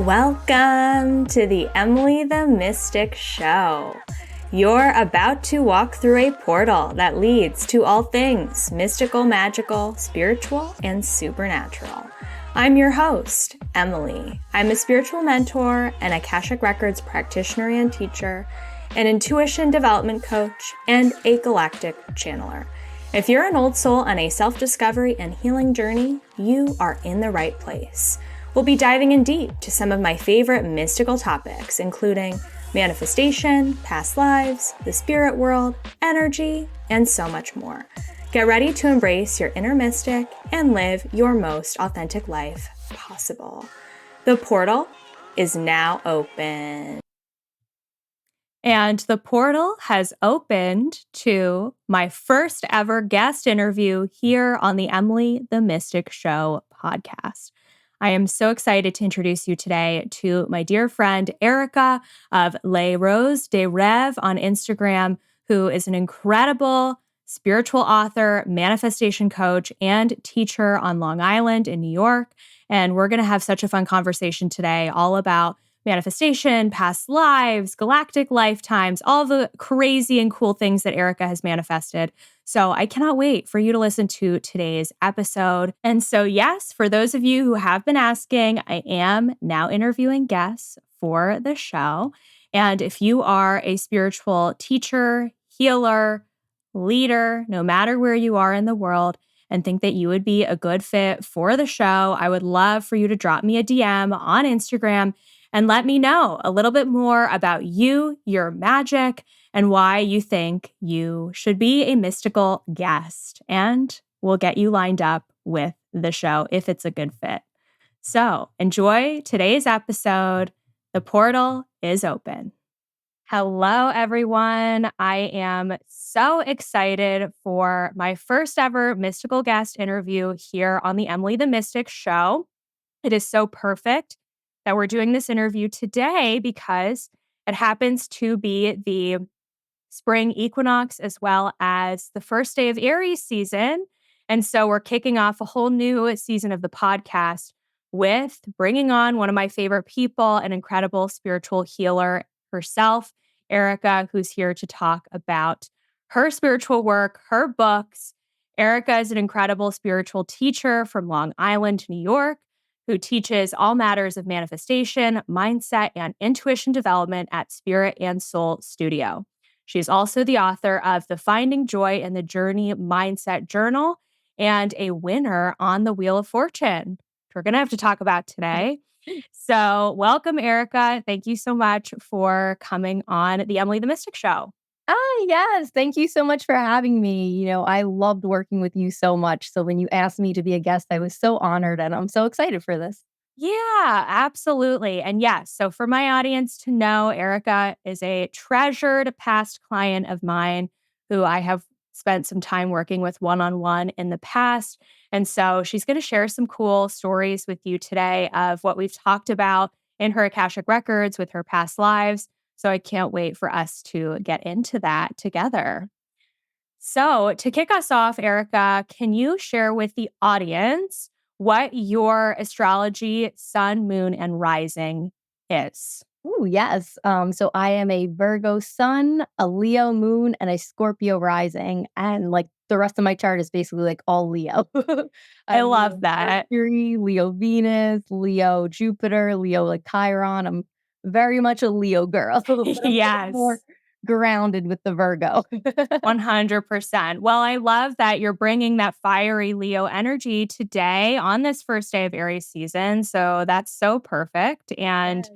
Welcome to the Emily the Mystic Show. You're about to walk through a portal that leads to all things mystical, magical, spiritual, and supernatural. I'm your host, Emily. I'm a spiritual mentor, an Akashic Records practitioner and teacher, an intuition development coach, and a galactic channeler. If you're an old soul on a self-discovery and healing journey, you are in the right place. We'll be diving in deep to some of my favorite mystical topics, including manifestation, past lives, the spirit world, energy, and so much more. Get ready to embrace your inner mystic and live your most authentic life possible. The portal is now open. And the portal has opened to my first ever guest interview here on the Emily the Mystic Show podcast. I am so excited to introduce you today to my dear friend, Erica of Les Roses des Rêves on Instagram, who is an incredible spiritual author, manifestation coach, and teacher on Long Island in New York. And we're going to have such a fun conversation today all about manifestation, past lives, galactic lifetimes, all the crazy and cool things that Erica has manifested. So I cannot wait for you to listen to today's episode. And so, yes, for those of you who have been asking, I am now interviewing guests for the show. And if you are a spiritual teacher, healer, leader, no matter where you are in the world, and think that you would be a good fit for the show, I would love for you to drop me a DM on Instagram and let me know a little bit more about you, your magic, and why you think you should be a mystical guest. And we'll get you lined up with the show if it's a good fit. So enjoy today's episode. The portal is open. Hello, everyone. I am so excited for my first ever mystical guest interview here on the Emily the Mystic Show. It is so perfect that we're doing this interview today because it happens to be the spring equinox as well as the first day of Aries season. And so we're kicking off a whole new season of the podcast with bringing on one of my favorite people, an incredible spiritual healer herself, Erica, who's here to talk about her spiritual work, her books. Erica is an incredible spiritual teacher from Long Island, New York, who teaches all matters of manifestation, mindset, and intuition development at Spirit and Soul Studio. She's also the author of the Finding Joy in the Journey Mindset Journal and a winner on the Wheel of Fortune, which we're going to have to talk about today. So welcome, Erica. Thank you so much for coming on the Emily the Mystic Show. Yes. Thank you so much for having me. I loved working with you so much. So when you asked me to be a guest, I was so honored and I'm so excited for this. Yeah, absolutely. And yes, so for my audience to know, Erica is a treasured past client of mine who I have spent some time working with one-on-one in the past. And so she's going to share some cool stories with you today of what we've talked about in her Akashic Records with her past lives. So I can't wait for us to get into that together. So to kick us off, Erica, can you share with the audience what your astrology, sun, moon, and rising is? Oh, yes. So I am a Virgo sun, a Leo moon, and a Scorpio rising. And like the rest of my chart is basically like all Leo. I love Leo that. Mercury, Leo Venus, Leo Jupiter, Leo like Chiron. I'm very much a Leo girl. But I'm a little Yes. more grounded with the Virgo. 100%. Well, I love that you're bringing that fiery Leo energy today on this first day of Aries season. So that's so perfect and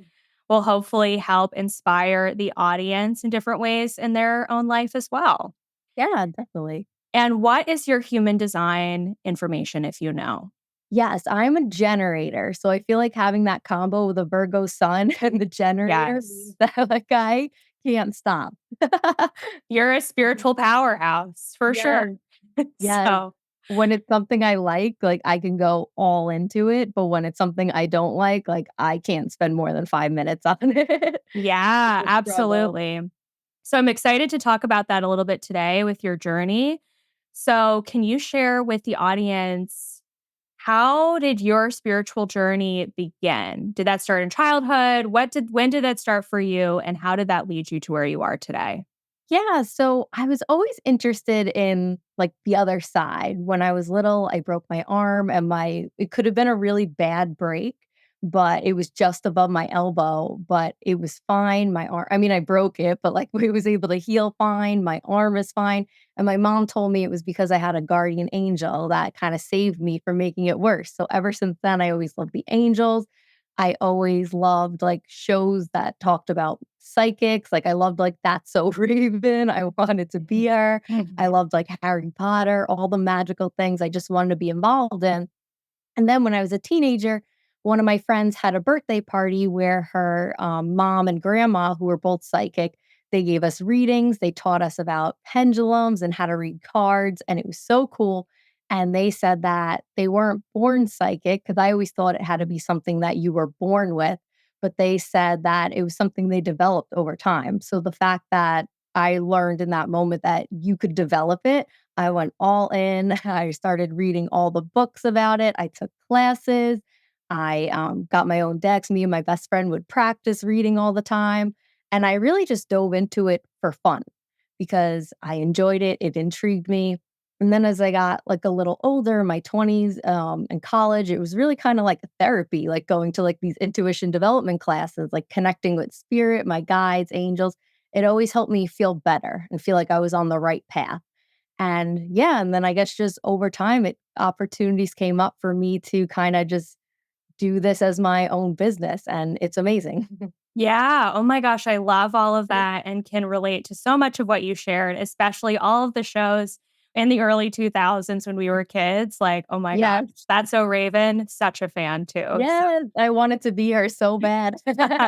will hopefully help inspire the audience in different ways in their own life as well. Yeah, definitely. And what is your human design information, if you know? Yes, I'm a generator. So I feel like having that combo with a Virgo sun and the generator means Yes. that like I can't stop. You're a spiritual powerhouse for sure. Yes. So, When it's something I like I can go all into it. But when it's something I don't like I can't spend more than 5 minutes on it. yeah, It's a struggle. absolutely. So I'm excited to talk about that a little bit today with your journey. So, can you share with the audience How did your spiritual journey begin? Did that start in childhood? When did that start for you and how did that lead you to where you are today? Yeah, so I was always interested in like the other side. When I was little, I broke my arm and my it could have been a really bad break, but it was just above my elbow, but it was fine. My arm, I mean, I broke it, but like it was able to heal fine. My arm is fine. And my mom told me it was because I had a guardian angel that kind of saved me from making it worse. So ever since then, I always loved the angels. I always loved, like, shows that talked about psychics, like, I loved, like, That's So Raven, I wanted to be her. I loved, like, Harry Potter, all the magical things I just wanted to be involved in. And then when I was a teenager, one of my friends had a birthday party where her mom and grandma, who were both psychic, they gave us readings. They taught us about pendulums and how to read cards. And it was so cool. And they said that they weren't born psychic because I always thought it had to be something that you were born with. But they said that it was something they developed over time. So the fact that I learned in that moment that you could develop it, I went all in. I started reading all the books about it. I took classes. I got my own decks. Me and my best friend would practice reading all the time. And I really just dove into it for fun because I enjoyed it. It intrigued me. And then as I got like a little older, in my 20s and college, it was really kind of like a therapy, like going to like these intuition development classes, like connecting with spirit, my guides, angels. It always helped me feel better and feel like I was on the right path. And yeah, and then I guess just over time, opportunities came up for me to kinda just do this as my own business, and it's amazing. Yeah. Oh my gosh. I love all of that and can relate to so much of what you shared, especially all of the shows in the early 2000s when we were kids. Like, oh my gosh, Yes, That's So Raven, such a fan too. So, yes, I wanted to be her so bad.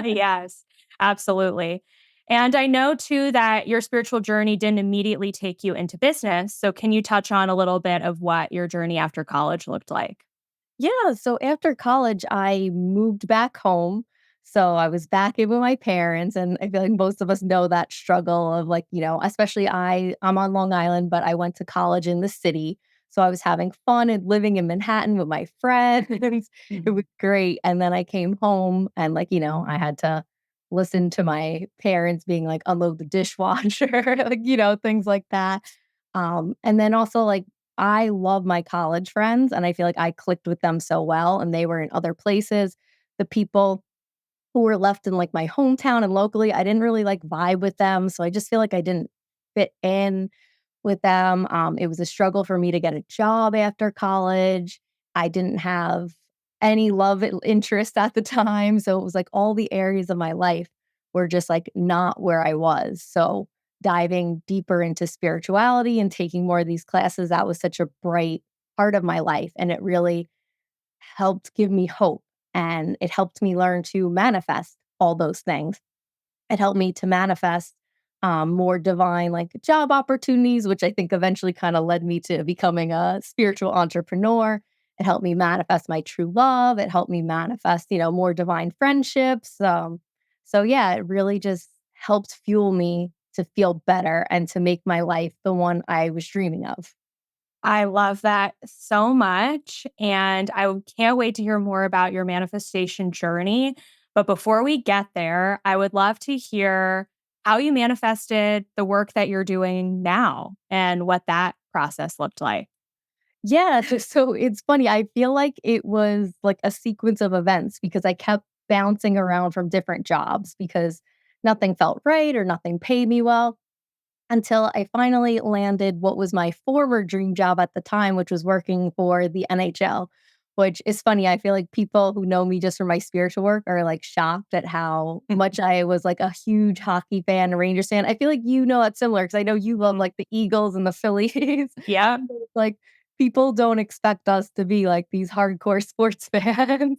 yes, absolutely. And I know too that your spiritual journey didn't immediately take you into business. So, can you touch on a little bit of what your journey after college looked like? Yeah, so after college, I moved back home. So I was back in with my parents, and I feel like most of us know that struggle of like, especially I'm on Long Island, but I went to college in the city. So I was having fun and living in Manhattan with my friends. It was great. And then I came home and like, I had to listen to my parents being like, unload the dishwasher, like, things like that. And then also like I love my college friends, and I feel like I clicked with them so well, and they were in other places. The people who were left in, like, my hometown and locally, I didn't really, like, vibe with them, so I just feel like I didn't fit in with them. It was a struggle for me to get a job after college. I didn't have any love interest at the time, so it was like all the areas of my life were just, like, not where I was. So, diving deeper into spirituality and taking more of these classes, that was such a bright part of my life, and it really helped give me hope, and it helped me learn to manifest all those things. It helped me to manifest more divine, like job opportunities, which I think eventually kind of led me to becoming a spiritual entrepreneur. It helped me manifest my true love. It helped me manifest, more divine friendships. So yeah, it really just helped fuel me to feel better and to make my life the one I was dreaming of. I love that so much. And can't wait to hear more about your manifestation journey. But before we get there, I would love to hear how you manifested the work that you're doing now and what that process looked like. Yeah, so it's funny. I feel like it was like a sequence of events because I kept bouncing around from different jobs because nothing felt right or nothing paid me well until I finally landed what was my former dream job at the time, which was working for the NHL. Which is funny. I feel like people who know me just from my spiritual work are like shocked at how much I was like a huge hockey fan, a Rangers fan. I feel like that's similar because I know you love like the Eagles and the Phillies. Yeah. It's like people don't expect us to be like these hardcore sports fans.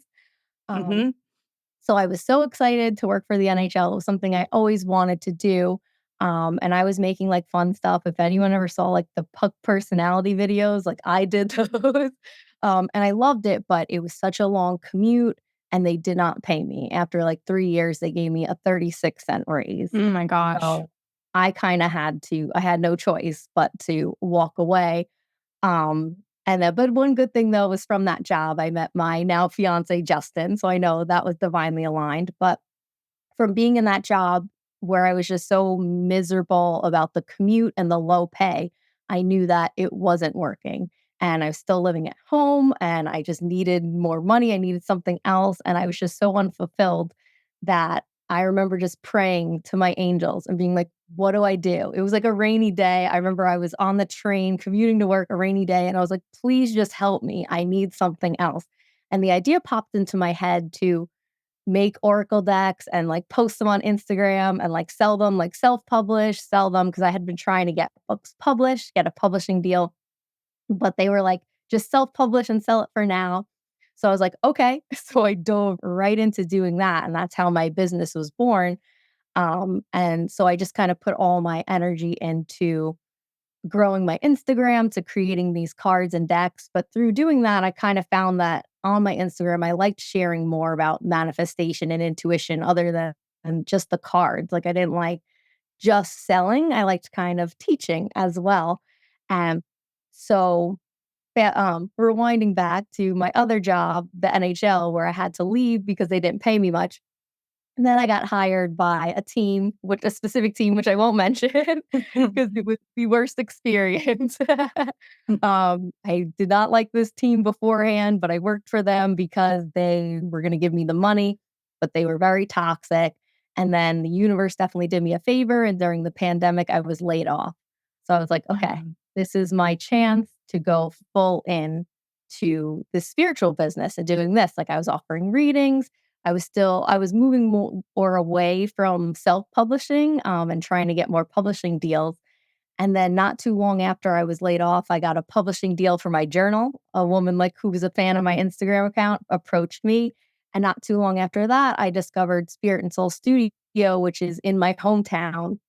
Um, Hmm. so I was so excited to work for the NHL. It was something I always wanted to do. And I was making like fun stuff. If anyone ever saw like the puck personality videos, like I did those. And I loved it, but it was such a long commute and they did not pay me. After like 3 years, they gave me a 36-cent raise. Oh my gosh. So I kind of I had no choice but to walk away. And then, but one good thing though was from that job, I met my now fiance, Justin. So I know that was divinely aligned. But from being in that job where I was just so miserable about the commute and the low pay, I knew that it wasn't working. And I was still living at home and I just needed more money. I needed something else. And I was just so unfulfilled that I remember just praying to my angels and being like, what do I do? It was like a rainy day. I remember I was on the train commuting to work, a rainy day, and I was like, please just help me. I need something else. And the idea popped into my head to make oracle decks and like post them on Instagram and like sell them, like self-publish, sell them because I had been trying to get books published, get a publishing deal, but they were like, just self-publish and sell it for now. So I was like, okay. So I dove right into doing that. And that's how my business was born. And so I just kind of put all my energy into growing my Instagram to creating these cards and decks. But through doing that, I kind of found that on my Instagram, I liked sharing more about manifestation and intuition other than just the cards. Like I didn't like just selling. I liked kind of teaching as well. And so rewinding back to my other job, the NHL, where I had to leave because they didn't pay me much. And then I got hired by a team, which a specific team, which I won't mention because it was the worst experience. I did not like this team beforehand, but I worked for them because they were going to give me the money, but they were very toxic. And then the universe definitely did me a favor. And during the pandemic, I was laid off. So I was like, okay, this is my chance to go full in to the spiritual business and doing this. Like I was offering readings. I was moving more away from self-publishing, and trying to get more publishing deals. And then not too long after I was laid off, I got a publishing deal for my journal. A woman like who was a fan of my Instagram account approached me. And not too long after that, I discovered Spirit and Soul Studio, which is in my hometown.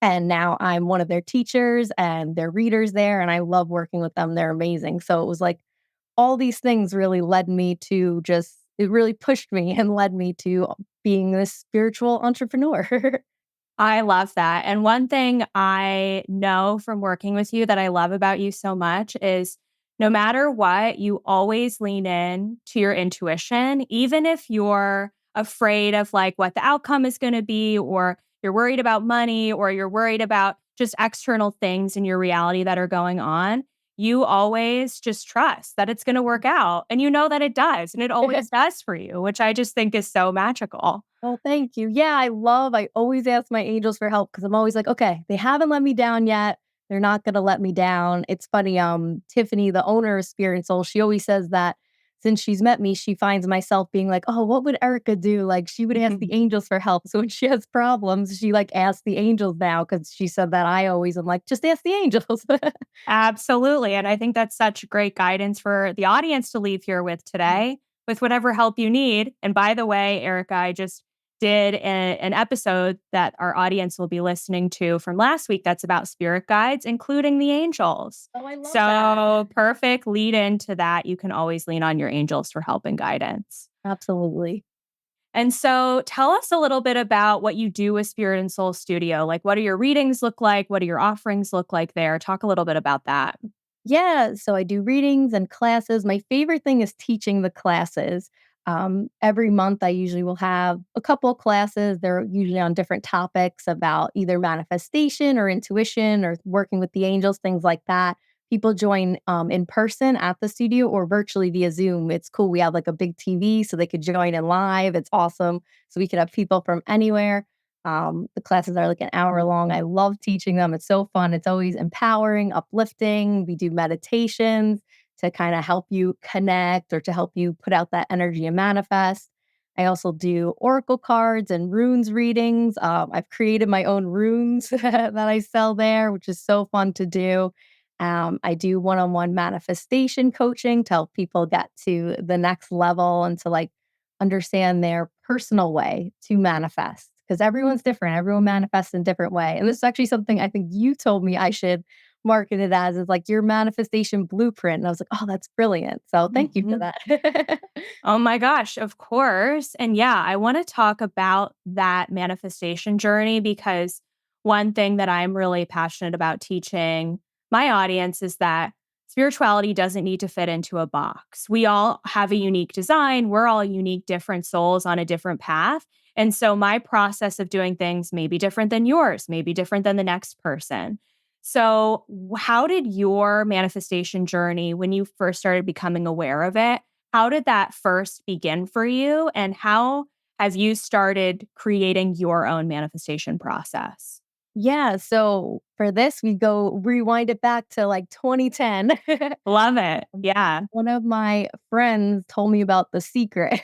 And now I'm one of their teachers and their readers there. And I love working with them. They're amazing. So it was like all these things really led me to just it really pushed me and led me to being this spiritual entrepreneur. I love that. And one thing I know from working with you that I love about you so much is no matter what, you always lean in to your intuition, even if you're afraid of like what the outcome is going to be, or you're worried about money, or you're worried about just external things in your reality that are going on. You always just trust that it's going to work out. And you know that it does. And it always does for you, which I just think is so magical. Oh, thank you. Yeah, I always ask my angels for help because I'm always like, okay, they haven't let me down yet. They're not going to let me down. It's funny. Tiffany, the owner of Spirit and Soul, she always says that since she's met me, she finds myself being like, oh, what would Erica do? Like she would ask the angels for help. So when she has problems, she like asks the angels now because she said that I always am like, just ask the angels. Absolutely. And I think that's such great guidance for the audience to leave here with today with whatever help you need. And by the way, Erica, I just did an episode that our audience will be listening to from last week that's about spirit guides, including the angels. Oh, I love So that. perfect lead into that. You can always lean on your angels for help and guidance. Absolutely. And so tell us a little bit about what you do with Spirit and Soul Studio. Like, what do your readings look like? What do your offerings look like there? Talk a little bit about that. Yeah, so I do readings and classes. My favorite thing is teaching the classes. Every month, I usually will have a couple of classes. They're usually on different topics about either manifestation or intuition or working with the angels, things like that. People join in person at the studio or virtually via Zoom. It's cool. We have like a big TV so they could join in live. It's awesome. So we could have people from anywhere. The classes are like an hour long. I love teaching them. It's so fun. It's always empowering, uplifting. We do meditations to kind of help you connect or to help you put out that energy and manifest. I also do oracle cards and runes readings. I've created my own runes that I sell there, which is so fun to do. I do one-on-one manifestation coaching to help people get to the next level and to like understand their personal way to manifest because everyone's different. Everyone manifests in different way. And this is actually something I think you told me I should market it as is like your manifestation blueprint. And I was like, oh, that's brilliant. So thank you for Mhm. that. Oh my gosh, of course. And yeah, I want to talk about that manifestation journey because one thing that I'm really passionate about teaching my audience is that spirituality doesn't need to fit into a box. We all have a unique design. We're all unique, different souls on a different path. And so my process of doing things may be different than yours, may be different than the next person. So, how did your manifestation journey, when you first started becoming aware of it, how did that first begin for you? And how have you started creating your own manifestation process? Yeah, so for this, we go rewind it back to like 2010. Love it. Yeah. One of my friends told me about The Secret.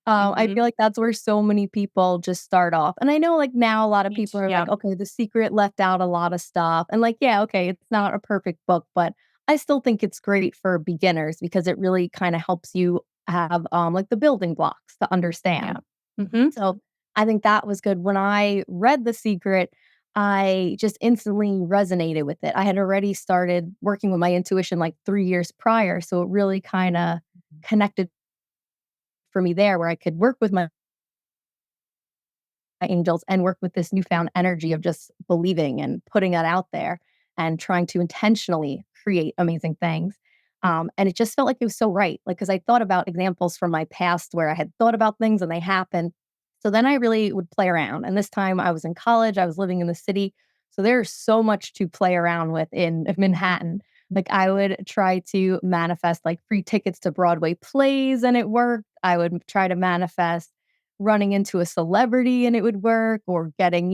I Mhm. feel like that's where so many people just start off. And I know like now a lot of people are Yeah. like, okay, The Secret left out a lot of stuff. And like, yeah, okay, it's not a perfect book, but I still think it's great for beginners because it really kind of helps you have like the building blocks to Yeah. understand. Mhm. So I think that was good. When I read The Secret, I just instantly resonated with it. I had already started working with my intuition like 3 years prior, so it really kinda connected for me there where I could work with my angels and work with this newfound energy of just believing and putting that out there and trying to intentionally create amazing things. And it just felt like it was so right. Like, because I thought about examples from my past where I had thought about things and they happened. So then I really would play around. And this time I was in college, I was living in the city. So there's so much to play around with in Manhattan. Like I would try to manifest like free tickets to Broadway plays and it worked. I would try to manifest running into a celebrity and it would work or getting,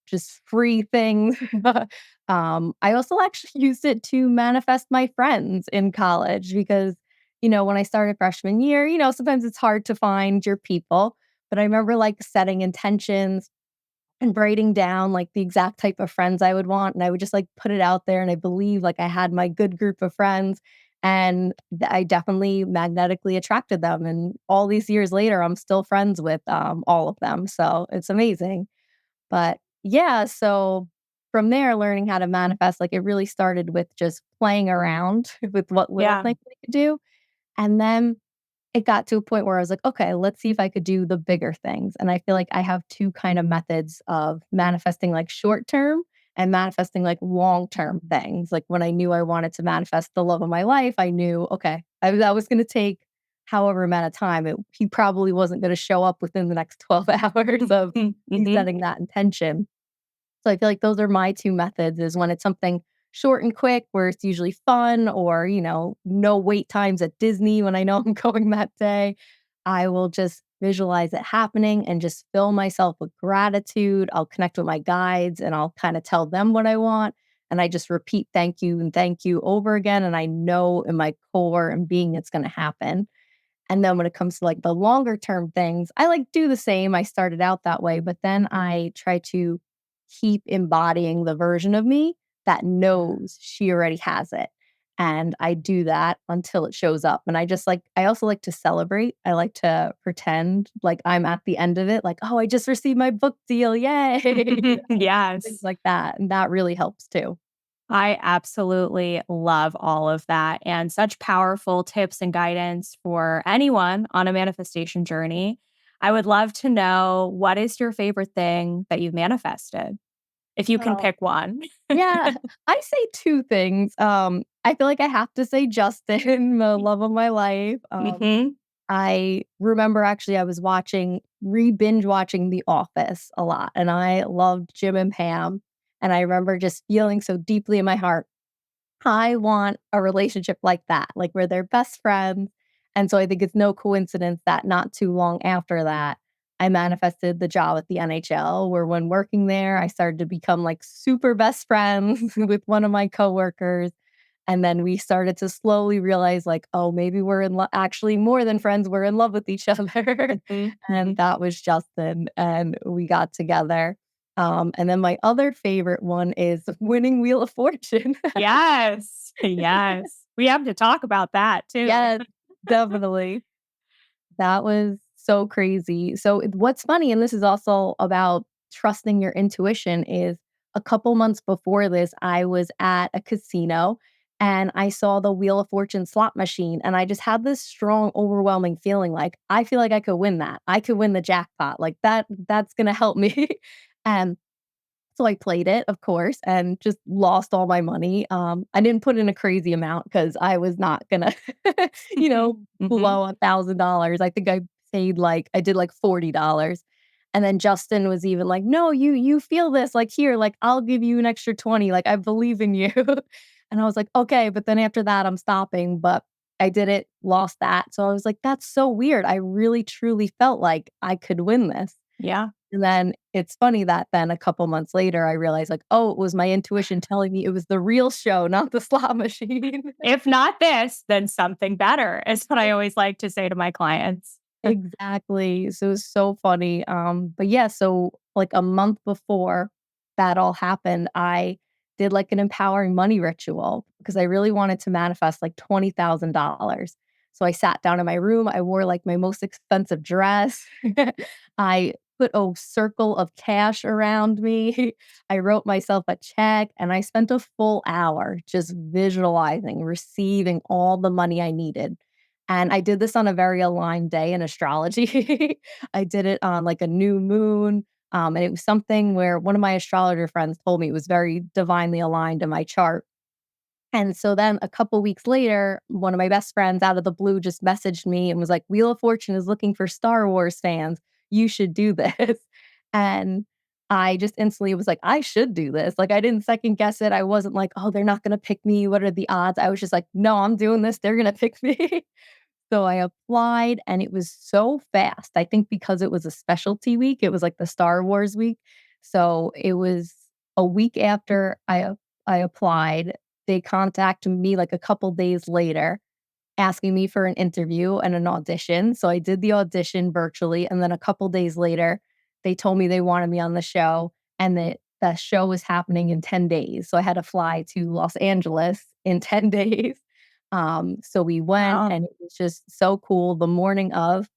just free things. I also actually used it to manifest my friends in college because, when I started freshman year, sometimes it's hard to find your people. But I remember like setting intentions and writing down like the exact type of friends I would want. And I would just like put it out there. And I believe like I had my good group of friends and I definitely magnetically attracted them. And all these years later, I'm still friends with all of them. So it's amazing. But yeah, so from there, learning how to manifest, like it really started with just playing around with what little Yeah. things I could do. And then it got to a point where I was like, "Okay, let's see if I could do the bigger things." And I feel like I have 2 kind of methods of manifesting, like, short term and manifesting, like, long term things. Like, when I knew I wanted to manifest the love of my life, I knew, okay, that was gonna take however amount of time. He probably wasn't gonna show up within the next 12 hours of me Mhm. setting that intention. So I feel like those are my 2 methods is when it's something short and quick where it's usually fun or, no wait times at Disney when I know I'm going that day. I will just visualize it happening and just fill myself with gratitude. I'll connect with my guides and I'll kind of tell them what I want. And I just repeat thank you and thank you over again. And I know in my core and being it's going to happen. And then when it comes to like the longer term things, I like do the same. I started out that way, but then I try to keep embodying the version of me that knows she already has it. And I do that until it shows up. And I also like to celebrate. I like to pretend like I'm at the end of it, like, oh, I just received my book deal. Yay. Things Yes. like that. And that really helps too. I absolutely love all of that and such powerful tips and guidance for anyone on a manifestation journey. I would love to know what is your favorite thing that you've manifested, if you can pick one. Yeah, I say 2 things. I feel like I have to say Justin, the love of my life. Mhm. I remember actually I was binge watching The Office a lot, and I loved Jim and Pam, and I remember just feeling so deeply in my heart I want a relationship like that, like where they're best friends. And so I think it's no coincidence that not too long after that, I manifested the job at the NHL, where when working there, I started to become like super best friends with one of my coworkers. And then we started to slowly realize, like, oh, maybe actually more than friends, we're in love with each other. Mhm. And that was Justin, and we got together. And then my other favorite one is winning Wheel of Fortune. Yes. Yes. We have to talk about that too. Yes, definitely. That was so crazy. So, what's funny, and this is also about trusting your intuition, is a couple months before this, I was at a casino and I saw the Wheel of Fortune slot machine. And I just had this strong, overwhelming feeling like, I feel like I could win that. I could win the jackpot. Like that's going to help me. and So I played it, of course, and just lost all my money. I didn't put in a crazy amount because I was not gonna, you know, Mhm. blow $1,000. I think I did like $40. And then Justin was even like, "No, you feel this, like, here, like, I'll give you an extra 20, like, I believe in you." And I was like, "Okay," but then after that, I'm stopping, but I did it, lost that. So I was like, "That's so weird." I really truly felt like I could win this. Yeah. And then it's funny that then a couple months later, I realized like, oh, it was my intuition telling me it was the real show, not the slot machine. If not this, then something better is what I always like to say to my clients. Exactly. So it was so funny. But yeah, so like a month before that all happened, I did like an empowering money ritual because I really wanted to manifest like $20,000. So I sat down in my room. I wore like my most expensive dress. I put a circle of cash around me. I wrote myself a check and I spent a full hour just visualizing, receiving all the money I needed. And I did this on a very aligned day in astrology. I did it on like a new moon. And it was something where one of my astrologer friends told me it was very divinely aligned in my chart. And so then a couple weeks later, one of my best friends out of the blue just messaged me and was like, Wheel of Fortune is looking for Star Wars fans. You should do this. And I just instantly was like, I should do this. Like, I didn't second guess it. I wasn't like, oh, they're not going to pick me. What are the odds? I was just like, no, I'm doing this. They're going to pick me. So I applied and it was so fast. I think because it was a specialty week, it was like the Star Wars week. So it was a week after I applied, they contacted me like a couple days later asking me for an interview and an audition. So I did the audition virtually and then a couple days later they told me they wanted me on the show and that the show was happening in 10 days. So I had to fly to Los Angeles in 10 days. So we went Wow. and it was just so cool. The morning of,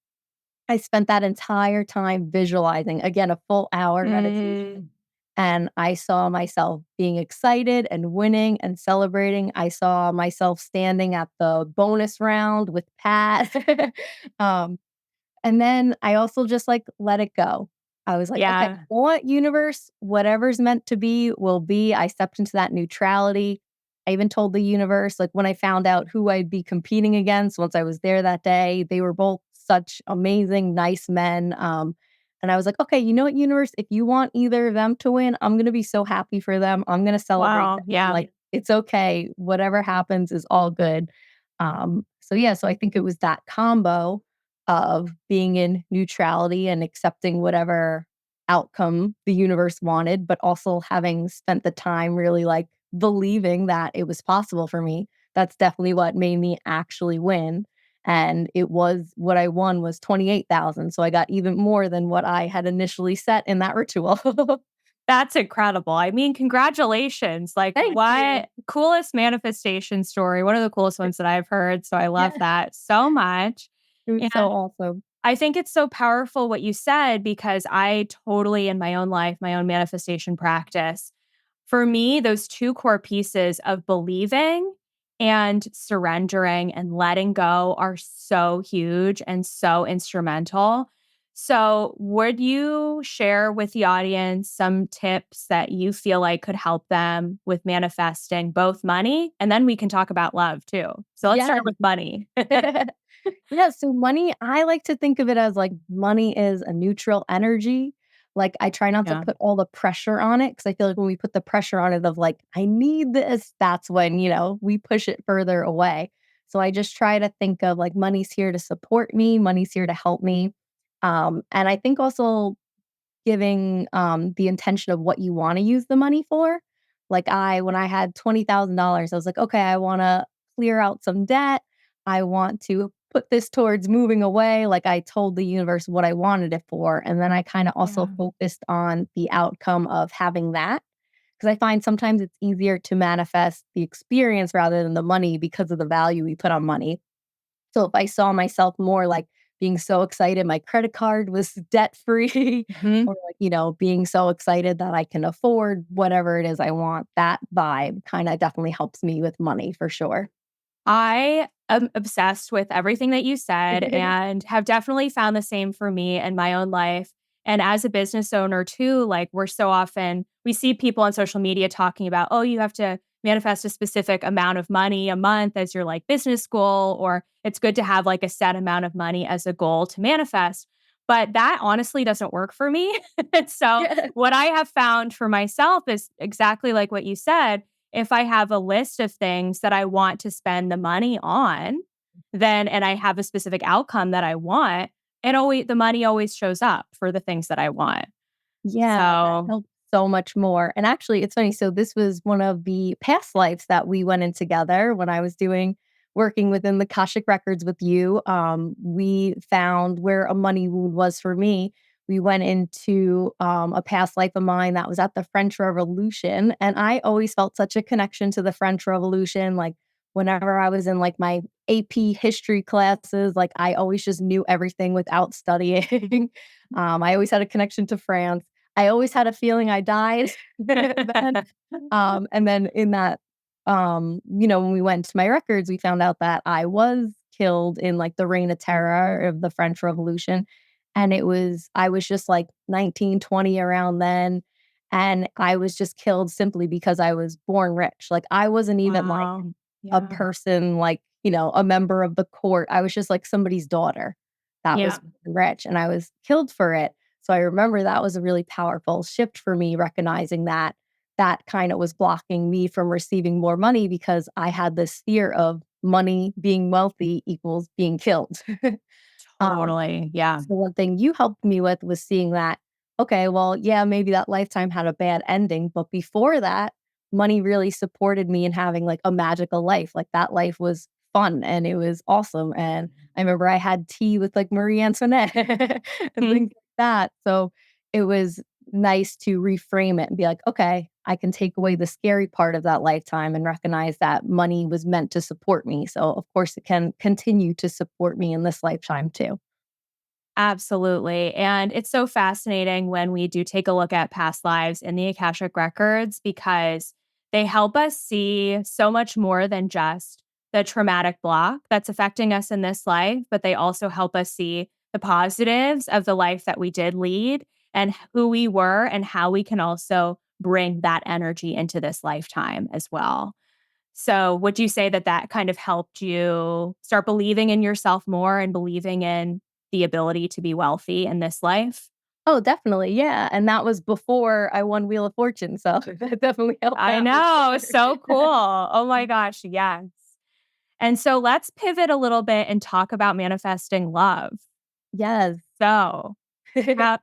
I spent that entire time visualizing, again, a full hour meditation. Mm. And I saw myself being excited and winning and celebrating. I saw myself standing at the bonus round with Pat. um, and then I also just, like, let it go. I was like, "Okay, Yeah. what universe, whatever's meant to be will be." I stepped into that neutrality. I even told the universe, like, when I found out who I'd be competing against once I was there that day, they were both such amazing, nice men, and I was like, "Okay, you know what, universe? If you want either of them to win, I'm gonna be so happy for them. I'm gonna celebrate Wow. them. Yeah. Like, it's okay. Whatever happens is all good." So yeah, so I think it was that combo of being in neutrality and accepting whatever outcome the universe wanted, but also having spent the time really like believing that it was possible for me. That's definitely what made me actually win. And it was what I won was 28,000. So I got even more than what I had initially set in that ritual. That's incredible. I mean, congratulations. Like, Thank you. what coolest manifestation story. One of the coolest ones that I've heard. So I love Yeah. that so much. It was so awesome. I think it's so powerful what you said because I totally, in my own life, my own manifestation practice, for me, those two core pieces of believing and surrendering and letting go are so huge and so instrumental. So, would you share with the audience some tips that you feel like could help them with manifesting both money? And then we can talk about love too. So, let's Yeah. start with money. Yeah, so money, I like to think of it as like money is a neutral energy. Like I try not to Yeah. put all the pressure on it because I feel like when we put the pressure on it of like, I need this, that's when, we push it further away. So I just try to think of like money's here to support me, money's here to help me. And I think also giving, the intention of what you wanna use the money for. Like, when I had $20,000, I was like, "Okay, I wanna clear out some debt. I want to put this towards moving away." Like, I told the universe what I wanted it for, and then I kinda also Yeah. focused on the outcome of having that. Because I find sometimes it's easier to manifest the experience rather than the money because of the value we put on money. So if I saw myself more like being so excited my credit card was debt free Mhm. or like, being so excited that I can afford whatever it is I want, that vibe kinda definitely helps me with money for sure. I am obsessed with everything that you said and have definitely found the same for me in my own life. And as a business owner too, like we're so often, we see people on social media talking about, oh, you have to manifest a specific amount of money a month as your like business goal, or it's good to have like a set amount of money as a goal to manifest. But that honestly doesn't work for me. So, Yeah. what I have found for myself is exactly like what you said. If I have a list of things that I want to spend the money on, then and I have a specific outcome that I want, the money always shows up for the things that I want. Yeah, that So, helps so much more. And actually, it's funny. So this was one of the past lives that we went in together when I was doing working within the Akashic records with you. We found where a money wound was for me. We went into a past life of mine that was at the French Revolution, and I always felt such a connection to the French Revolution. Like whenever I was in like my AP history classes, like I always just knew everything without studying. I always had a connection to France. I always had a feeling I died then. And then in that, when we went to my records, we found out that I was killed in like the Reign of Terror of the French Revolution. And I was just like 19, 20 around then. And I was just killed simply because I was born rich. Like I wasn't even like wow. a Yeah. person, like, a member of the court. I was just like somebody's daughter that Yeah. was rich and I was killed for it. So I remember that was a really powerful shift for me, recognizing that that kind of was blocking me from receiving more money because I had this fear of money being wealthy equals being killed. um, Totally. Yeah. so one thing you helped me with was seeing that, okay, well, yeah, maybe that lifetime had a bad ending, but before that, money really supported me in having like a magical life. Like that life was fun and it was awesome. And I remember I had tea with like Marie Antoinette and Mhm. things like that. So it was nice to reframe it and be like, okay, I can take away the scary part of that lifetime and recognize that money was meant to support me. So of course it can continue to support me in this lifetime too. Absolutely. And it's so fascinating when we do take a look at past lives in the Akashic records because they help us see so much more than just the traumatic block that's affecting us in this life, but they also help us see the positives of the life that we did lead and who we were and how we can also bring that energy into this lifetime as well. So, would you say that that kind of helped you start believing in yourself more and believing in the ability to be wealthy in this life? Oh, definitely, yeah, and that was before I won Wheel of Fortune, so that definitely helped I out for know, sure. so cool. Oh my gosh, yes. And so let's pivot a little bit and talk about manifesting love. Yes. So, how,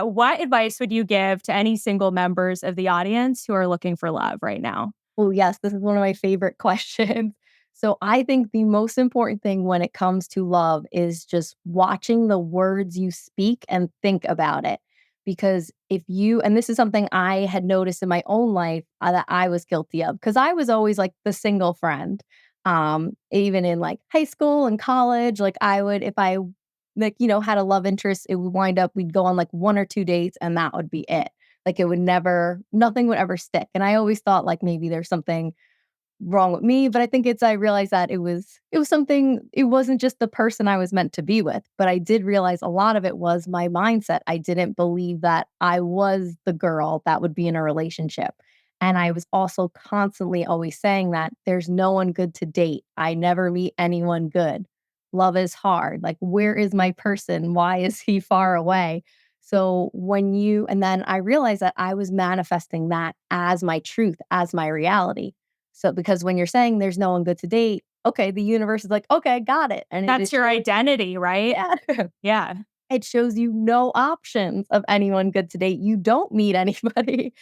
what advice would you give to any single members of the audience who are looking for love right now? Oh, yes, this is one of my favorite questions. So, I think the most important thing when it comes to love is just watching the words you speak and think about it. Because if you and this is something I had noticed in my own life, that I was guilty of, because I was always, like, the single friend. Even in, like, high school and college, like, I would if I, like, had a love interest, it would wind up we'd go on, like, 1 or 2 dates, and that would be it. Like, it would never nothing would ever stick, and I always thought, like, maybe there's something wrong with me, but I think I realized that it was something it wasn't just the person I was meant to be with, but I did realize a lot of it was my mindset. I didn't believe that I was the girl that would be in a relationship, and I was also constantly always saying that there's no one good to date. I never meet anyone good. Love is hard. Like, where is my person? Why is he far away? So and then I realized that I was manifesting that as my truth, as my reality. So because when you're saying there's no one good to date, okay, the universe is like, okay, got it. And it That's is your showing, identity, right? yeah. Yeah. It shows you no options of anyone good to date. You don't meet anybody.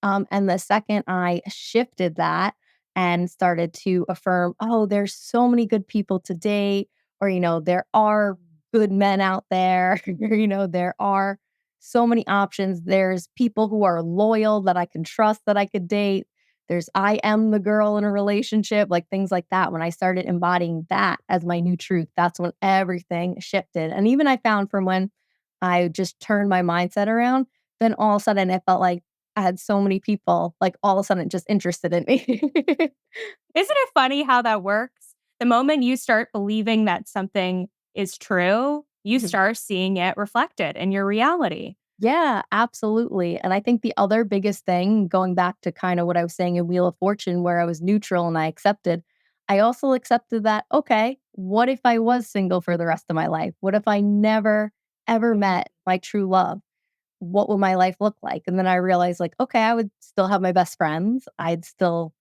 And the second I shifted that and started to affirm, oh, there's so many good people to date, or, there are good men out there, there are so many options. There's people who are loyal that I can trust that I could date. There's I am the girl in a relationship, like things like that. When I started embodying that as my new truth, that's when everything shifted. And even I found from when I just turned my mindset around, then all of a sudden it felt like I had so many people, like all of a sudden just interested in me. Isn't it funny how that works? The moment you start believing that something is true, you Mhm. start seeing it reflected in your reality. Yeah, absolutely. And I think the other biggest thing, going back to kind of what I was saying in Wheel of Fortune, where I was neutral and I also accepted that, okay, what if I was single for the rest of my life? What if I never, ever met my true love? What would my life look like? And then I realized, like, okay, I would still have my best friends. I'd still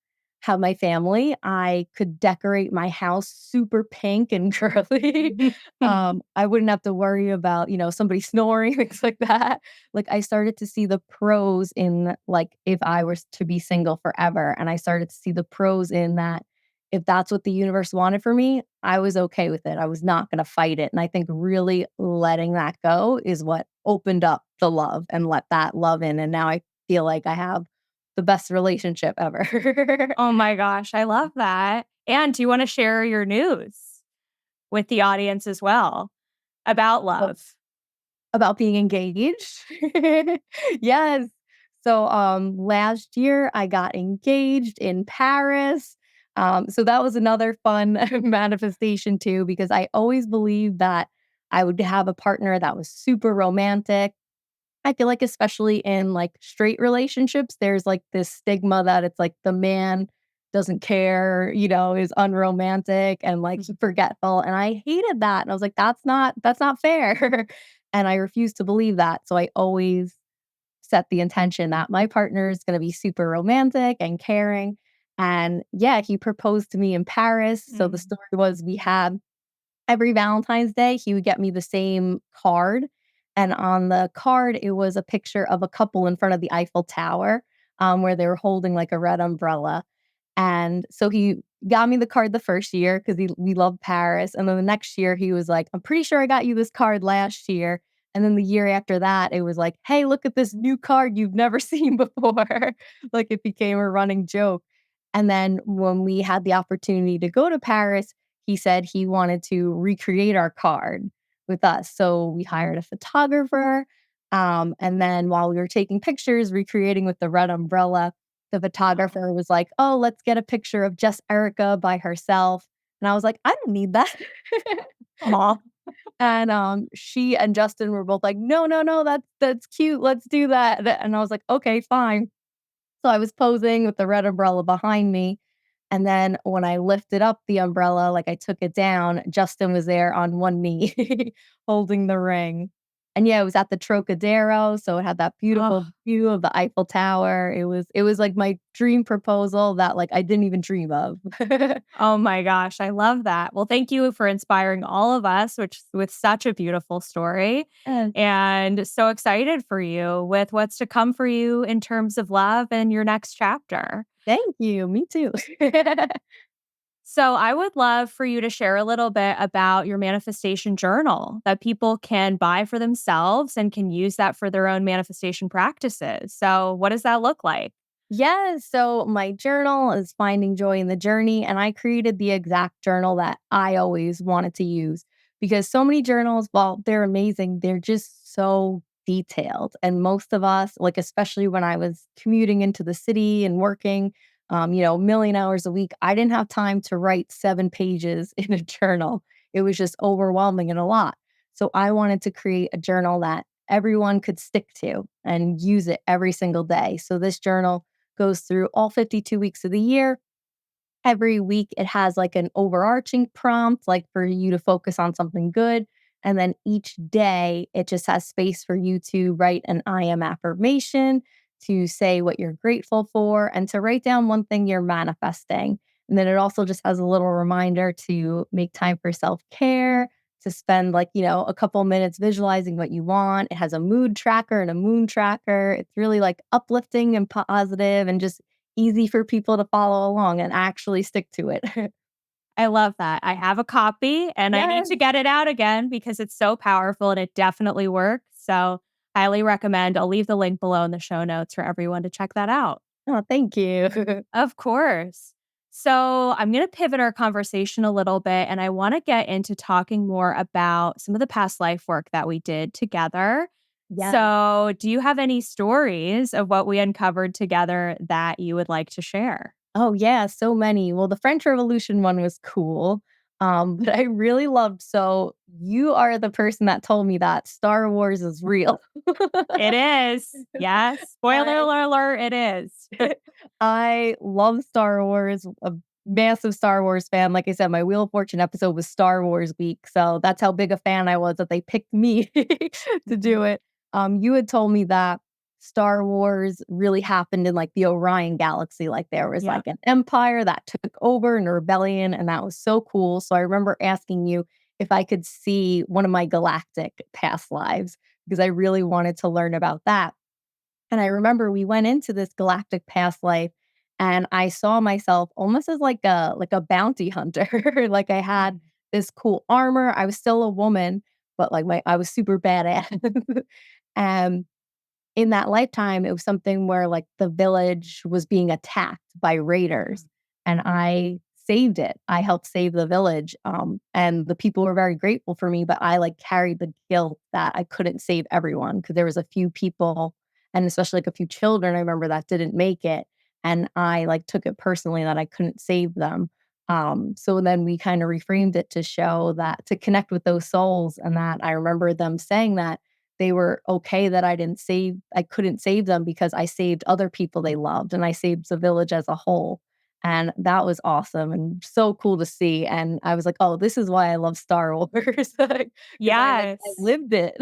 have my family. I could decorate my house super pink and girly. I wouldn't have to worry about, somebody snoring, things like that. Like, I started to see the pros in, like, if I was to be single forever. And I started to see the pros in that if that's what the universe wanted for me, I was okay with it. I was not going to fight it. And I think really letting that go is what opened up the love and let that love in. And now I feel like I have the best relationship ever. Oh my gosh, I love that. And do you want to share your news with the audience as well about Oh, love? about being engaged. Yes. So last year I got engaged in Paris. So that was another fun manifestation too, because I always believed that I would have a partner that was super romantic. I feel like especially in, like, straight relationships, there's, like, this stigma that it's, like, the man doesn't care, is unromantic and, like, forgetful, and I hated that, and I was like, "That's not fair." And I refused to believe that, so I always set the intention that my partner is gonna be super romantic and caring, and, yeah, he proposed to me in Paris, so the Mm. story was we had every Valentine's Day, he would get me the same card, and on the card, it was a picture of a couple in front of the Eiffel Tower, where they were holding, like, a red umbrella, and so he got me the card the first year because we loved Paris, and then the next year, he was like, "I'm pretty sure I got you this card last year," and then the year after that, it was like, "Hey, look at this new card you've never seen before." Like, it became a running joke, and then when we had the opportunity to go to Paris, he said he wanted to recreate our card with us. So we hired a photographer. And then while we were taking pictures, recreating with the red umbrella, the photographer was like, "Oh, let's get a picture of just Erica by herself." And I was like, "I don't need that." Aw. And she and Justin were both like, "No, no, no, that's cute. Let's do that." And I was like, "Okay, fine." So I was posing with the red umbrella behind me, and then when I lifted up the umbrella, like, I took it down, Justin was there on one knee holding the ring. And, yeah, it was at the Trocadero, so it had that beautiful Oh, view of the Eiffel Tower. It was, like, my dream proposal that, like, I didn't even dream of. oh my gosh, I love that. Well, thank you for inspiring all of us, which with such a beautiful story. Uh, And so excited for you with what's to come for you in terms of love and your next chapter. Thank you, me too. So, I would love for you to share a little bit about your manifestation journal that people can buy for themselves and can use that for their own manifestation practices. So, what does that look like? Yes. So my journal is Finding Joy in the Journey. And I created the exact journal that I always wanted to use because so many journals, while they're amazing, they're just so detailed. And most of us, like, especially when I was commuting into the city and working, a million hours a week, I didn't have time to write 7 pages in a journal. It was just overwhelming and a lot. So I wanted to create a journal that everyone could stick to and use it every single day. So this journal goes through all 52 weeks of the year. Every week, it has like an overarching prompt, like for you to focus on something good. And then each day, it just has space for you to write an I am affirmation, to say what you're grateful for, and to write down one thing you're manifesting. And then it also just has a little reminder to make time for self care, to spend, like, a couple minutes visualizing what you want. It has a mood tracker and a moon tracker. It's really like uplifting and positive and just easy for people to follow along and actually stick to it. I love that. I have a copy and I need Yes. to get it out again because it's so powerful and it definitely works. So, highly recommend. I'll leave the link below in the show notes for everyone to check that out. Oh, thank you. Of course. So, I'm going to pivot our conversation a little bit and I want to get into talking more about some of the past life work that we did together. Yes. So, do you have any stories of what we uncovered together that you would like to share? Oh, yeah, so many. Well, the French Revolution one was cool. But I really loved so you are the person that told me that Star Wars is real. It is. Yes. Spoiler I alert, it is. I love Star Wars, a massive Star Wars fan. Like I said, my Wheel of Fortune episode was Star Wars week, so that's how big a fan I was that they picked me to do it. You had told me that Star Wars really happened in like the Orion galaxy, like there was Yeah. like an empire that took over and a rebellion, and that was so cool. So I remember asking you if I could see one of my galactic past lives because I really wanted to learn about that. And I remember we went into this galactic past life and I saw myself almost as like a bounty hunter. Like I had this cool armor. I was still a woman, but like my I was super badass. And in that lifetime, it was something where like the village was being attacked by raiders and I saved it. I helped save the village. And the people were very grateful for me, but I like carried the guilt that I couldn't save everyone because there was a few people and especially like a few children I remember that didn't make it. And I like took it personally that I couldn't save them. So then we kind of reframed it to show that to connect with those souls and that I remember them saying that they were okay that I couldn't save them because I saved other people they loved and I saved the village as a whole. And that was awesome and so cool to see. And I was like, oh, this is why I love Star Wars. Because I Yes. lived it.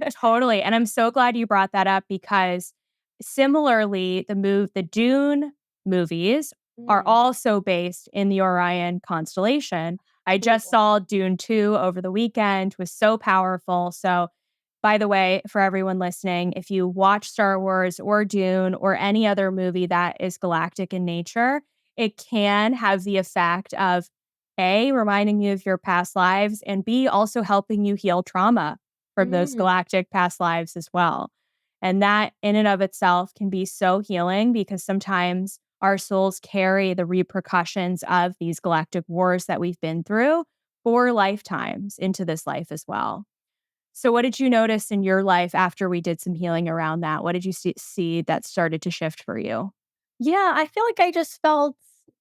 Totally, and I'm so glad you brought that up because similarly, the Dune movies are Mm, also based in the Orion constellation. I just cool. saw Dune 2 over the weekend, was so powerful. So, by the way, for everyone listening, if you watch Star Wars or Dune or any other movie that is galactic in nature, it can have the effect of A, reminding you of your past lives, and B, also helping you heal trauma from those Mm. galactic past lives as well. And that in and of itself can be so healing because sometimes our souls carry the repercussions of these galactic wars that we've been through for lifetimes into this life as well. So, what did you notice in your life after we did some healing around that? What did you see that started to shift for you? Yeah, I feel like I just felt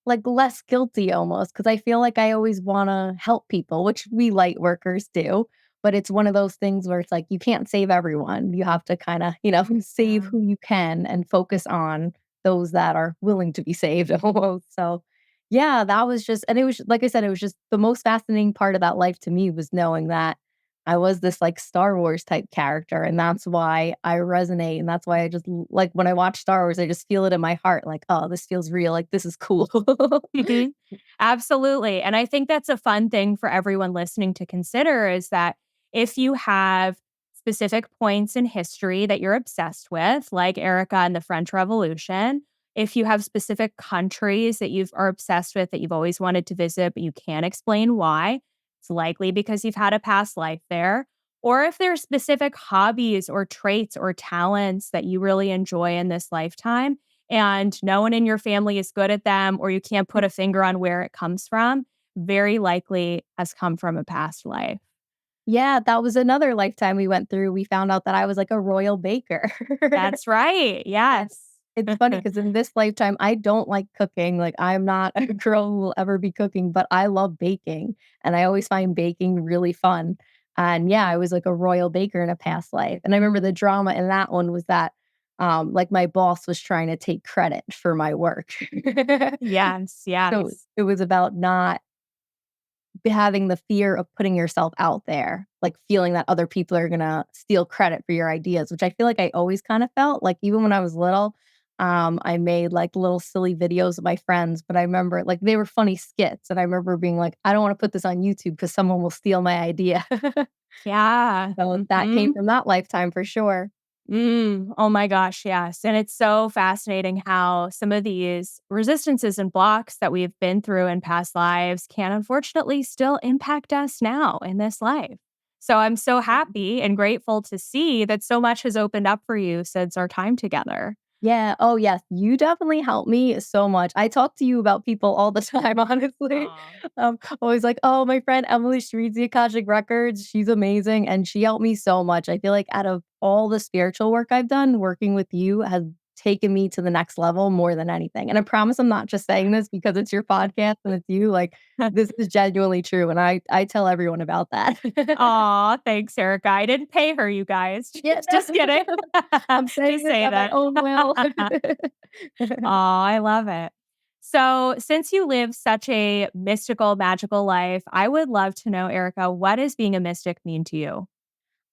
like less guilty almost because I feel like I always want to help people, which we light workers do. But it's one of those things where it's like you can't save everyone. You have to kind of, save Yeah. who you can and focus on those that are willing to be saved almost. So, yeah, that was just, and it was, like I said, it was just the most fascinating part of that life to me was knowing that I was this like Star Wars type character, and that's why I resonate, and that's why I just like when I watch Star Wars, I just feel it in my heart, like, oh, this feels real, like this is cool. Mhm. Absolutely. And I think that's a fun thing for everyone listening to consider is that if you have specific points in history that you're obsessed with, like Erica and the French Revolution, if you have specific countries that you are obsessed with that you've always wanted to visit, but you can't explain why, it's likely because you've had a past life there. Or if there are specific hobbies or traits or talents that you really enjoy in this lifetime, and no one in your family is good at them, or you can't put a finger on where it comes from, very likely has come from a past life. Yeah, that was another lifetime we went through. We found out that I was like a royal baker. That's right. And Yes. it's funny because in this lifetime, I don't like cooking. Like, I'm not a girl who will ever be cooking, but I love baking. And I always find baking really fun. And yeah, I was like a royal baker in a past life. And I remember the drama in that one was that like my boss was trying to take credit for my work. Yes. So Yes. it was about not having the fear of putting yourself out there, like feeling that other people are gonna steal credit for your ideas, which I feel like I always kind of felt like even when I was little, I made like little silly videos with my friends, but I remember like they were funny skits, and I remember being like, I don't want to put this on YouTube because someone will steal my idea. Yeah. So that came Mhm. from that lifetime for sure. Oh my gosh, yes. And it's so fascinating how some of these resistances and blocks that we've been through in past lives can unfortunately still impact us now in this life. So I'm so happy and grateful to see that so much has opened up for you since our time together. Yeah. Oh, yes. You definitely helped me so much. I talk to you about people all the time, honestly. Aw. Always like, oh, my friend Emily, she reads the Akashic Records. She's amazing. And she helped me so much. I feel like out of all the spiritual work I've done, working with you has taken me to the next level more than anything. And I promise I'm not just saying this because it's your podcast and it's you. Like, this is genuinely true. And I tell everyone about that. Aw, thanks, Erica. I didn't pay her, you guys. Yeah, Just kidding. I'm saying Just this say at my that. own will. Aw, I love it. So, since you live such a mystical, magical life, I would love to know, Erica, what does being a mystic mean to you?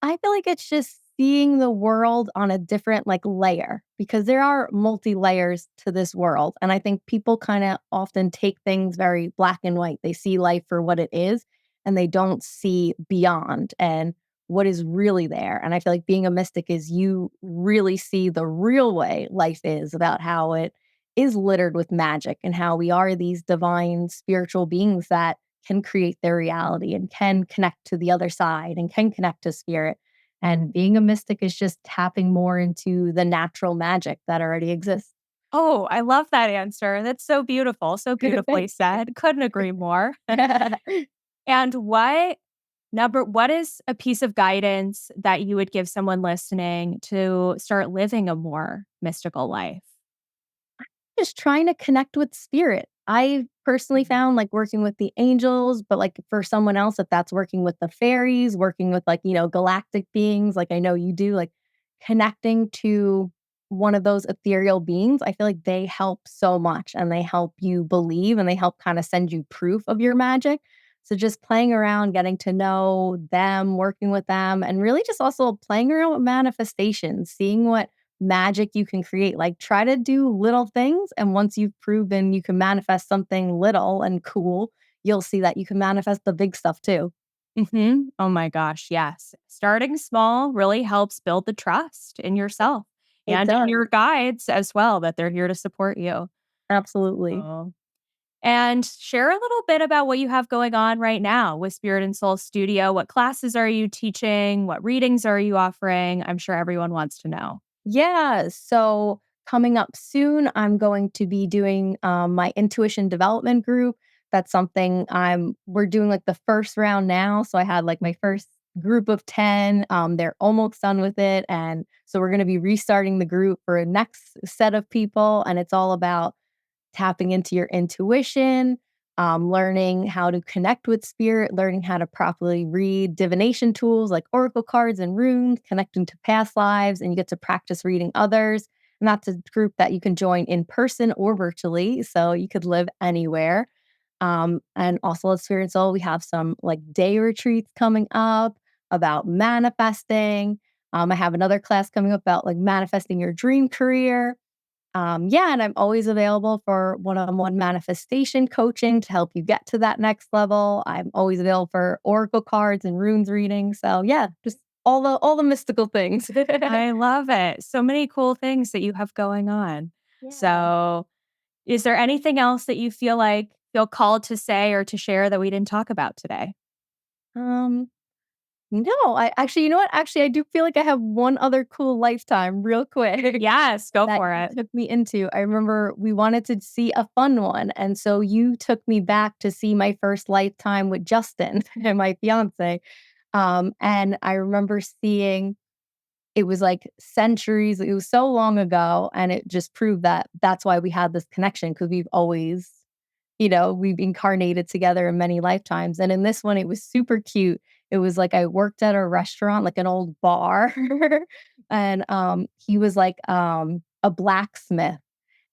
I feel like it's just seeing the world on a different like layer because there are multi layers to this world. And I think people kind of often take things very black and white. They see life for what it is and they don't see beyond and what is really there. And I feel like being a mystic is you really see the real way life is about how it is littered with magic and how we are these divine spiritual beings that can create their reality and can connect to the other side and can connect to spirit. And being a mystic is just tapping more into the natural magic that already exists. Oh, I love that answer. That's so beautiful. So beautifully Thank said. Couldn't agree more. you. And what is a piece of guidance that you would give someone listening to start living a more mystical life? Just trying to connect with spirit. I personally found like working with the angels, but like for someone else, if that's working with the fairies, working with like, galactic beings, like I know you do, like connecting to one of those ethereal beings, I feel like they help so much and they help you believe and they help kind of send you proof of your magic. So just playing around, getting to know them, working with them, and really just also playing around with manifestations, seeing what magic you can create. Like try to do little things. And once you've proven you can manifest something little and cool, you'll see that you can manifest the big stuff too. Oh my gosh, yes. Starting small really helps build the trust in yourself It and in does. your guides as well, that they're here to support you. Absolutely. Oh. And share a little bit about what you have going on right now with Spirit and Soul Studio. What classes are you teaching? What readings are you offering? I'm sure everyone wants to know. Yeah. So coming up soon, I'm going to be doing my intuition development group. That's something we're doing like the first round now. So I had like my first group of 10. They're almost done with it. And so we're going to be restarting the group for a next set of people. And it's all about tapping into your intuition, learning how to connect with spirit, learning how to properly read divination tools like oracle cards and runes, connecting to past lives, and you get to practice reading others. And that's a group that you can join in person or virtually. So you could live anywhere. And also at Spirit and Soul, we have some like day retreats coming up about manifesting. I have another class coming up about like manifesting your dream career. Yeah, and I'm always available for one-on-one manifestation coaching to help you get to that next level. I'm always available for oracle cards and runes reading. So yeah, just all the mystical things. I love it. So many cool things that you have going on. Yeah. So, is there anything else that you feel called to say or to share that we didn't talk about today? Um, no, I actually, you know what? Actually, I do feel like I have one other cool lifetime real quick. Yes, go That for you it. took me into. I remember we wanted to see a fun one, and so you took me back to see my first lifetime with Justin and my fiance. And I remember seeing it was like centuries. It was so long ago, and it just proved that that's why we had this connection because we've always, we've incarnated together in many lifetimes. And in this one, it was super cute. It was like I worked at a restaurant, like an old bar, and he was like a blacksmith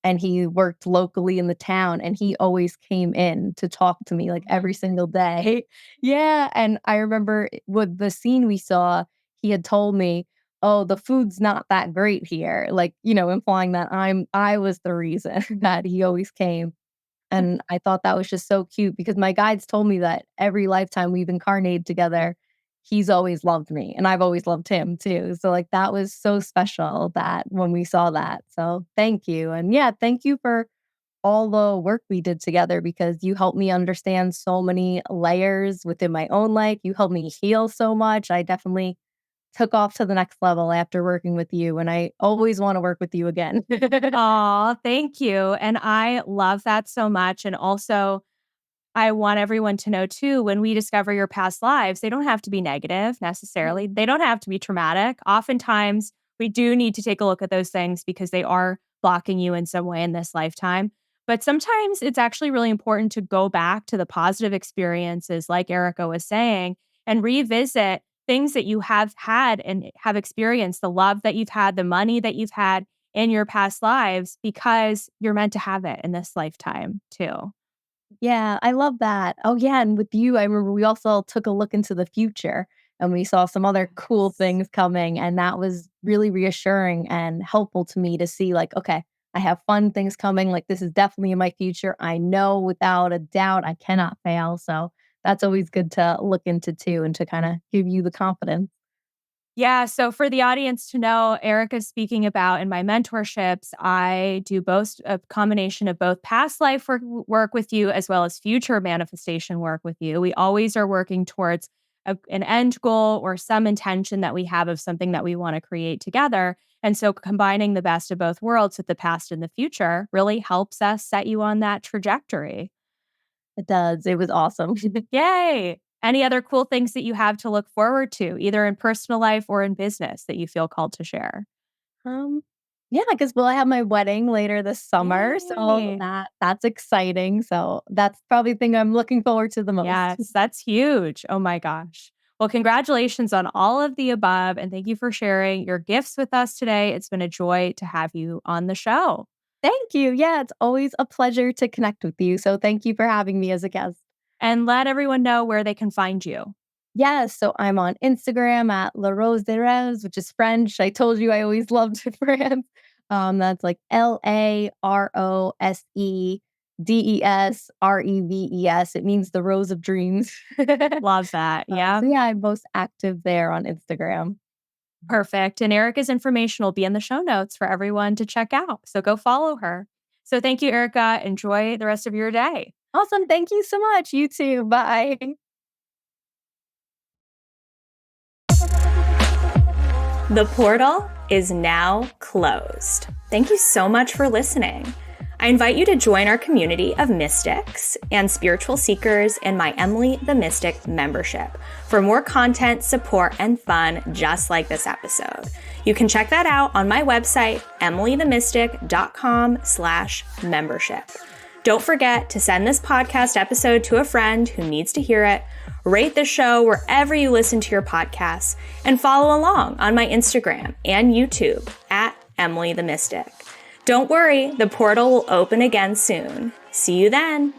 and he worked locally in the town and he always came in to talk to me like Oh my every single day. Yeah, and I remember with the scene we saw, he had told me, "Oh, the food's not that great here." Like, implying that I was the reason that he always came. And I thought that was just so cute because my guides told me that every lifetime we've incarnated together, he's always loved me and I've always loved him too. So like that was so special that when we saw that. So thank you. And yeah, thank you for all the work we did together because you helped me understand so many layers within my own life. You helped me heal so much. I definitely took off to the next level after working with you and I always want to work with you again. Aw, thank you. And I love that so much. And also, I want everyone to know too, when we discover your past lives, they don't have to be negative necessarily. They don't have to be traumatic. Oftentimes, we do need to take a look at those things because they are blocking you in some way in this lifetime. But sometimes it's actually really important to go back to the positive experiences, like Erica was saying, and revisit things that you have had and have experienced, the love that you've had, the money that you've had in your past lives, because you're meant to have it in this lifetime too. Yeah, I love that. Oh, yeah, and with you, I remember we also took a look into the future and we saw some other cool things coming, and that was really reassuring and helpful to me to see like, okay, I have fun things coming, like this is definitely in my future. I know without a doubt I cannot fail. So that's always good to look into too and to kind of give you the confidence. Yeah. So for the audience to know, Erica's speaking about in my mentorships, I do both a combination of both past life work with you as well as future manifestation work with you. We always are working towards an end goal or some intention that we have of something that we want to create together. And so combining the best of both worlds with the past and the future really helps us set you on that trajectory. It does. It was awesome. Yay. Any other cool things that you have to look forward to, either in personal life or in business that you feel called to share? Um, yeah, because I have my wedding later this summer, so Yay. that's exciting. So that's probably the thing I'm looking forward to the most. Yes, that's huge. Oh my gosh. Well, congratulations on all of the above. And thank you for sharing your gifts with us today. It's been a joy to have you on the show. Thank you. Yeah, it's always a pleasure to connect with you. So thank you for having me as a guest. And let everyone know where they can find you. Yes, so I'm on Instagram at La Rose de Rêves, which is French. I told you I always loved France. That's like LAROSEDESREVES. It means the rose of dreams. Love that. Yeah, So yeah, I'm most active there on Instagram. perfect. And Erica's information will be in the show notes for everyone to check out. So go follow her. So thank you, Erica. Enjoy the rest of your day. Awesome. Thank you so much. You too. Bye. The portal is now closed. Thank you so much for listening. I invite you to join our community of mystics and spiritual seekers in my Emily the Mystic membership for more content, support, and fun just like this episode. You can check that out on my website, emilythemystic.com/membership. Don't forget to send this podcast episode to a friend who needs to hear it, rate the show wherever you listen to your podcasts, and follow along on my Instagram and YouTube at Emily the Mystic. Don't worry, the portal will open again soon. See you then.